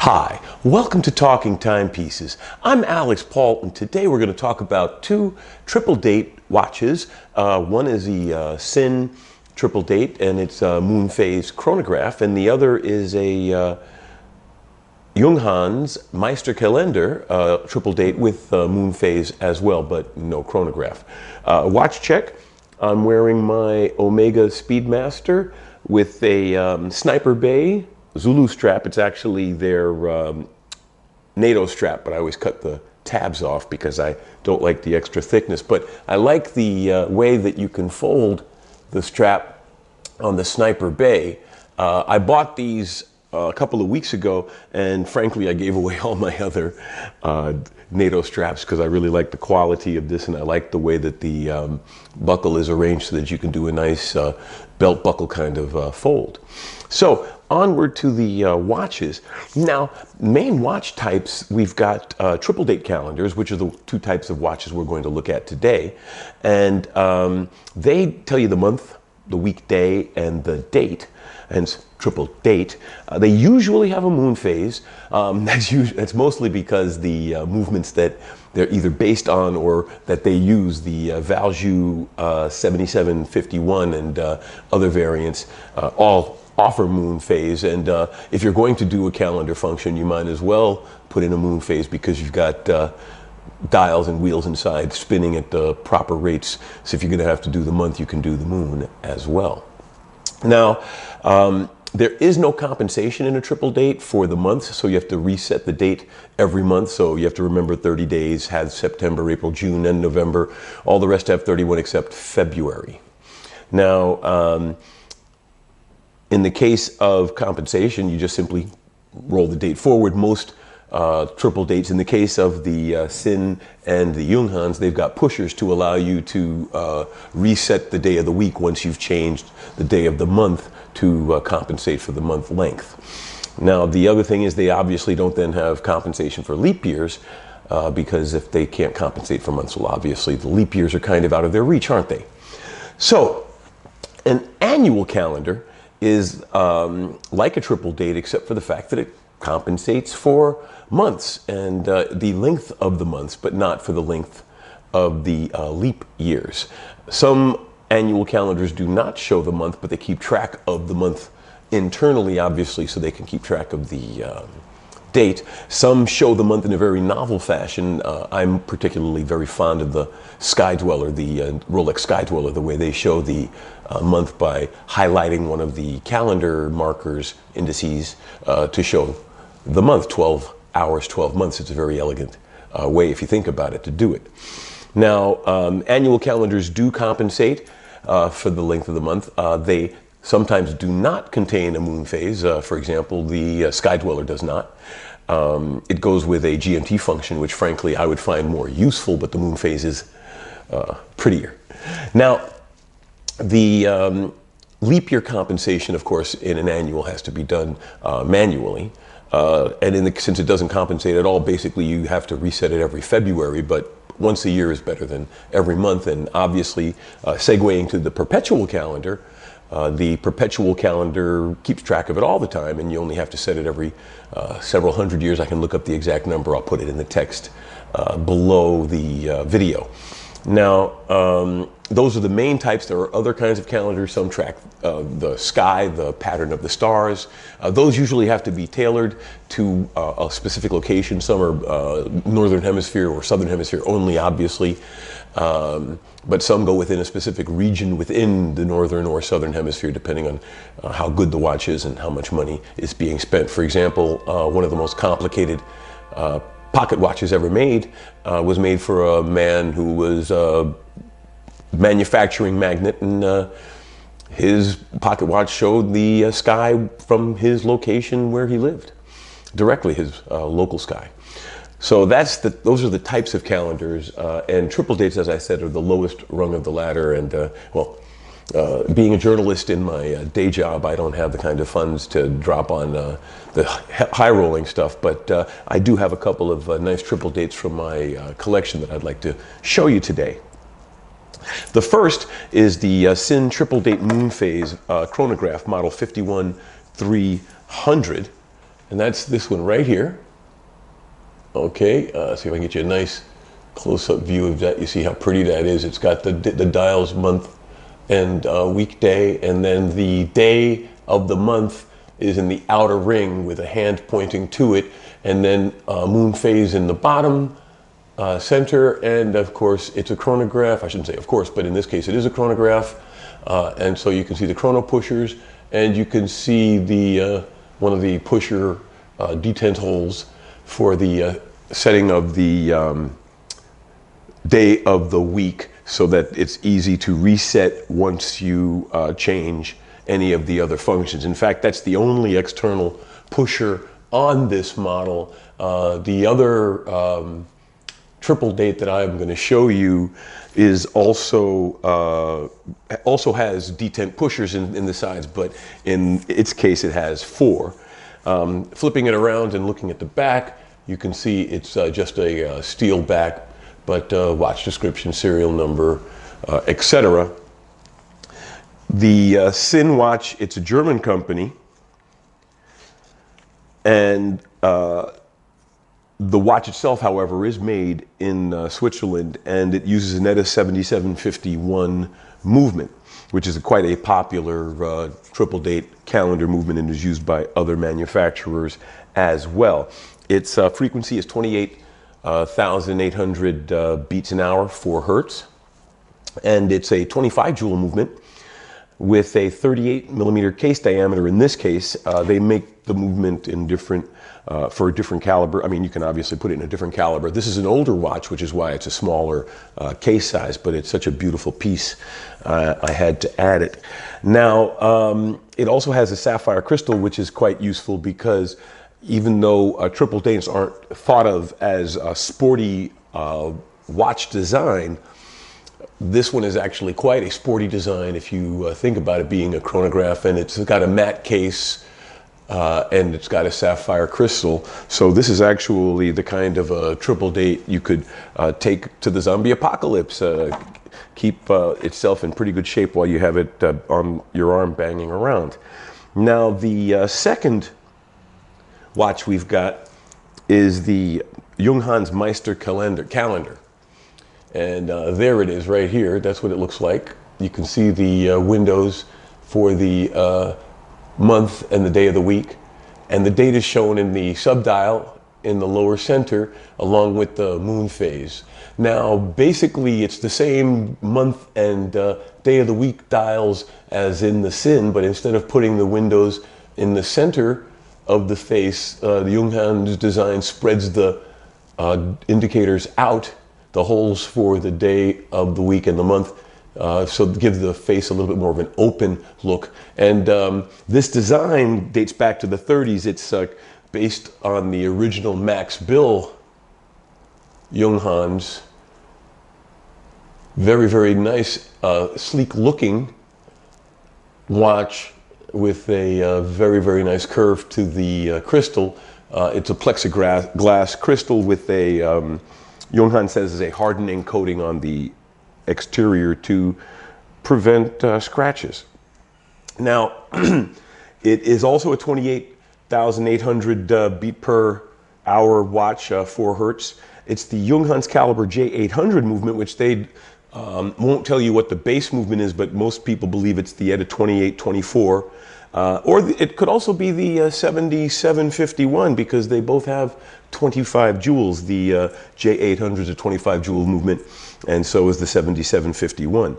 Hi, welcome to Talking Timepieces. I'm Alix Paultre, and today we're going to talk about two triple-date watches. One is the Sinn Triple-Date, and it's a moon phase chronograph, and the other is a Junhans Meister Calendar triple-date with moon phase as well, but no chronograph. Watch check. I'm wearing my Omega Speedmaster with a Sniper Bay Zulu strap. It's actually their NATO strap, but I always cut the tabs off because I don't like the extra thickness. But I like the way that you can fold the strap on the Sniper Bay. I bought these a couple of weeks ago, and frankly I gave away all my other NATO straps because I really like the quality of this, and I like the way that the buckle is arranged so that you can do a nice belt buckle kind of fold. So onward to the watches. Now, main watch types, we've got triple-date calendars, which are the two types of watches we're going to look at today. And they tell you the month, the weekday, and the date, and triple date. They usually have a moon phase. That's mostly because the movements that they're either based on or that they use, the Valjoux 7751 and other variants, all offer moon phase. And if you're going to do a calendar function, you might as well put in a moon phase because you've got dials and wheels inside spinning at the proper rates. So if you're going to have to do the month, you can do the moon as well. Now, there is no compensation in a triple date for the month, so you have to reset the date every month. So you have to remember 30 days, has September, April, June, and November. All the rest have 31 except February. Now, in the case of compensation, you just simply roll the date forward. Most triple dates, in the case of the Sinn and the Junhans, they've got pushers to allow you to reset the day of the week once you've changed the day of the month to compensate for the month length. Now, the other thing is they obviously don't then have compensation for leap years because if they can't compensate for months, well, obviously the leap years are kind of out of their reach, aren't they? So, an annual calendar is like a triple date except for the fact that it compensates for months and the length of the months, but not for the length of the leap years. Some annual calendars do not show the month, but they keep track of the month internally, obviously, so they can keep track of the date. Some show the month in a very novel fashion. I'm particularly very fond of the Sky Dweller, the Rolex Sky Dweller, the way they show the month by highlighting one of the calendar markers, indices, to show the month, 12 hours, 12 months. It's a very elegant way, if you think about it, to do it. Now, annual calendars do compensate for the length of the month. They sometimes do not contain a moon phase. For example, the Sky Dweller does not. It goes with a GMT function, which frankly I would find more useful, but the moon phase is prettier. Now, the leap year compensation, of course, in an annual has to be done manually. And since it doesn't compensate at all, basically you have to reset it every February, but once a year is better than every month. And obviously, segueing to the perpetual calendar, the perpetual calendar keeps track of it all the time, and you only have to set it every several hundred years. I can look up the exact number. I'll put it in the text below the video. Now, those are the main types. There are other kinds of calendars. Some track the sky, the pattern of the stars. Those usually have to be tailored to a specific location. Some are northern hemisphere or southern hemisphere only, obviously. But some go within a specific region within the northern or southern hemisphere, depending on how good the watch is and how much money is being spent. For example, one of the most complicated pocket watches ever made was made for a man who was a manufacturing magnate, and his pocket watch showed the sky from his location where he lived, directly his local sky. So those are the types of calendars, and triple dates, as I said, are the lowest rung of the ladder. And being a journalist in my day job, I don't have the kind of funds to drop on the high rolling stuff, but I do have a couple of nice triple dates from my collection that I'd like to show you today. The first is the Sinn Triple-Date Moon Phase chronograph model 51300. and that's this one right here. Okay, see if I can get you a nice close-up view of that. You see how pretty that is. It's got the dials month and weekday, and then the day of the month is in the outer ring with a hand pointing to it, and then moon phase in the bottom center, and of course it's a chronograph. I shouldn't say of course, but in this case it is a chronograph, and so you can see the chrono pushers, and you can see the one of the pusher detent holes for the setting of the day of the week, so that it's easy to reset once you change any of the other functions. In fact, that's the only external pusher on this model. The other triple date that I'm going to show you is also has detent pushers in the sides, but in its case it has 4. Flipping it around and looking at the back, you can see it's just a steel back, but watch description, serial number, etc. The Sinn watch, it's a German company, and the watch itself, however, is made in Switzerland, and it uses an ETA 7751 movement, which is quite a popular triple date calendar movement and is used by other manufacturers as well. Its frequency is 28,800 beats an hour, 4 hertz, and it's a 25 joule movement with a 38 millimeter case diameter. In this case, they make the movement in different for a different caliber. I mean, you can obviously put it in a different caliber. This is an older watch, which is why it's a smaller case size, but it's such a beautiful piece, I had to add it. Now, it also has a sapphire crystal, which is quite useful because even though triple dates aren't thought of as a sporty watch design, this one is actually quite a sporty design if you think about it being a chronograph, and it's got a matte case and it's got a sapphire crystal. So this is actually the kind of a triple date you could take to the zombie apocalypse, keep itself in pretty good shape while you have it on your arm banging around. Now the second watch we've got is the Junhans Meister Calendar. And there it is right here. That's what it looks like. You can see the windows for the month and the day of the week. And the date is shown in the subdial in the lower center along with the moon phase. Now, basically, it's the same month and day of the week dials as in the Sinn, but instead of putting the windows in the center of the face, the Junhans design spreads the indicators out, the holes for the day of the week and the month, so give the face a little bit more of an open look. And this design dates back to the 30s. It's based on the original Max Bill Junhans. Very, very nice, sleek looking watch with a very, very nice curve to the crystal. It's a plexiglass crystal with a Junhans says is a hardening coating on the exterior to prevent scratches. Now, it is also a 28,800 beat per hour watch, 4 hertz. It's the Junhans caliber J800 movement, which they won't tell you what the base movement is, but most people believe it's the ETA 2824. Or it could also be the 7751 because they both have 25 joules. The J800 is a 25 joule movement, and so is the 7751.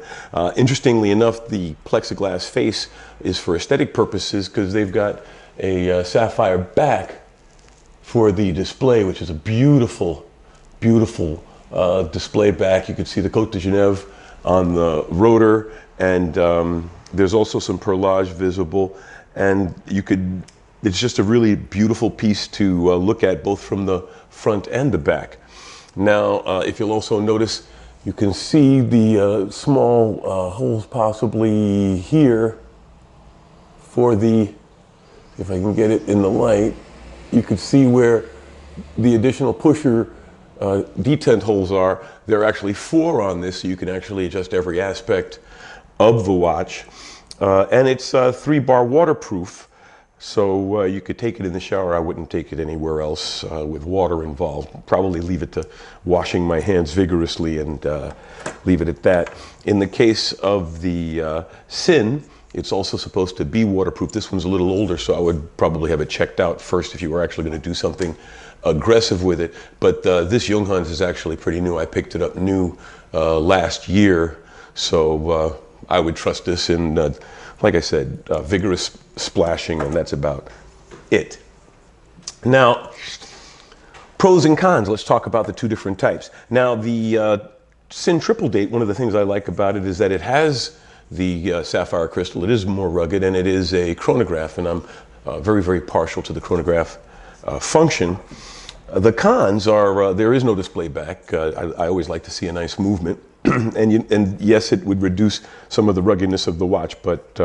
Interestingly enough, the plexiglass face is for aesthetic purposes because they've got a sapphire back for the display, which is a beautiful, beautiful display back. You can see the Côte de Genève on the rotor, and there's also some perlage visible, and it's just a really beautiful piece to look at both from the front and the back. Now, if you'll also notice, you can see the small holes possibly here for the, if I can get it in the light, you can see where the additional pusher detent holes are. There are actually 4 on this, so you can actually adjust every aspect of the watch. And it's 3-bar waterproof. So you could take it in the shower. I wouldn't take it anywhere else with water involved. Probably leave it to washing my hands vigorously and leave it at that. In the case of the Sinn, it's also supposed to be waterproof. This one's a little older, so I would probably have it checked out first if you were actually going to do something aggressive with it. But this Junhans is actually pretty new. I picked it up new last year, so I would trust this in, like I said, vigorous splashing, and that's about it. Now, pros and cons. Let's talk about the two different types. Now, the Sinn Triple-Date, one of the things I like about it is that it has the sapphire crystal. It is more rugged, and it is a chronograph, and I'm very, very partial to the chronograph function. The cons are there is no display back. I always like to see a nice movement, and yes, it would reduce some of the ruggedness of the watch, but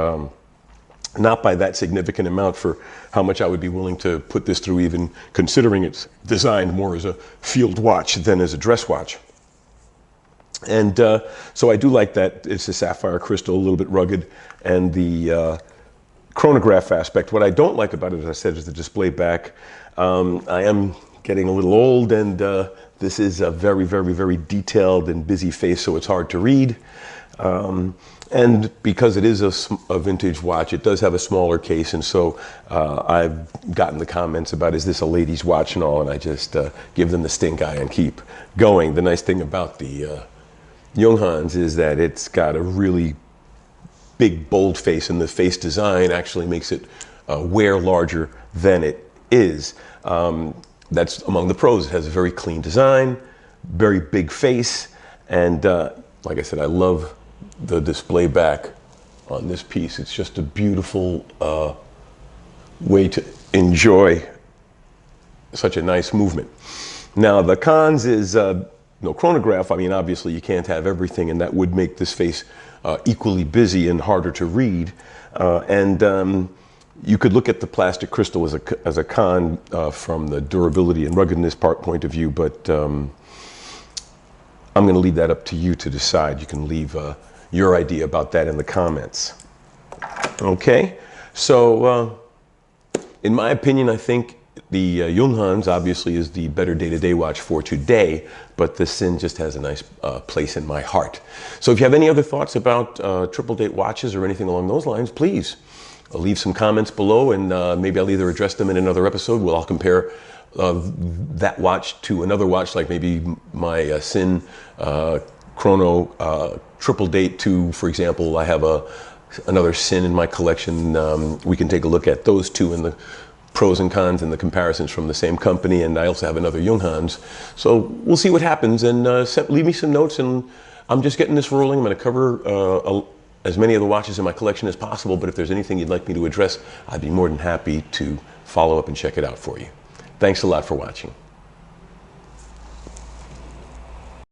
not by that significant amount for how much I would be willing to put this through, even considering it's designed more as a field watch than as a dress watch. And so I do like that it's a sapphire crystal, a little bit rugged, and the chronograph aspect. What I don't like about it, as I said, is the display back. I am getting a little old, and this is a very, very, very detailed and busy face, so it's hard to read. And because it is a vintage watch, it does have a smaller case, and so I've gotten the comments about, is this a lady's watch and all, and I just give them the stink eye and keep going. The nice thing about the Junhans is that it's got a really big, bold face, and the face design actually makes it wear larger than it is. That's among the pros. It has a very clean design, very big face, and like I said, I love the display back on this piece. It's just a beautiful way to enjoy such a nice movement. Now, the cons is no chronograph. I mean, obviously you can't have everything, and that would make this face equally busy and harder to read. You could look at the plastic crystal as a con from the durability and ruggedness point of view, but I'm going to leave that up to you to decide. You can leave your idea about that in the comments. Okay, so in my opinion, I think the Junhans obviously is the better day-to-day watch for today, but the Sinn just has a nice place in my heart. So if you have any other thoughts about triple-date watches or anything along those lines, please leave some comments below, and maybe I'll either address them in another episode where I'll compare that watch to another watch, like maybe my Sinn Chrono Triple-Date to, for example, I have another Sinn in my collection. We can take a look at those two and the pros and cons and the comparisons from the same company, and I also have another Junhans. So we'll see what happens, and leave me some notes, and I'm just getting this rolling. I'm going to cover as many of the watches in my collection as possible, but if there's anything you'd like me to address, I'd be more than happy to follow up and check it out for you. Thanks a lot for watching.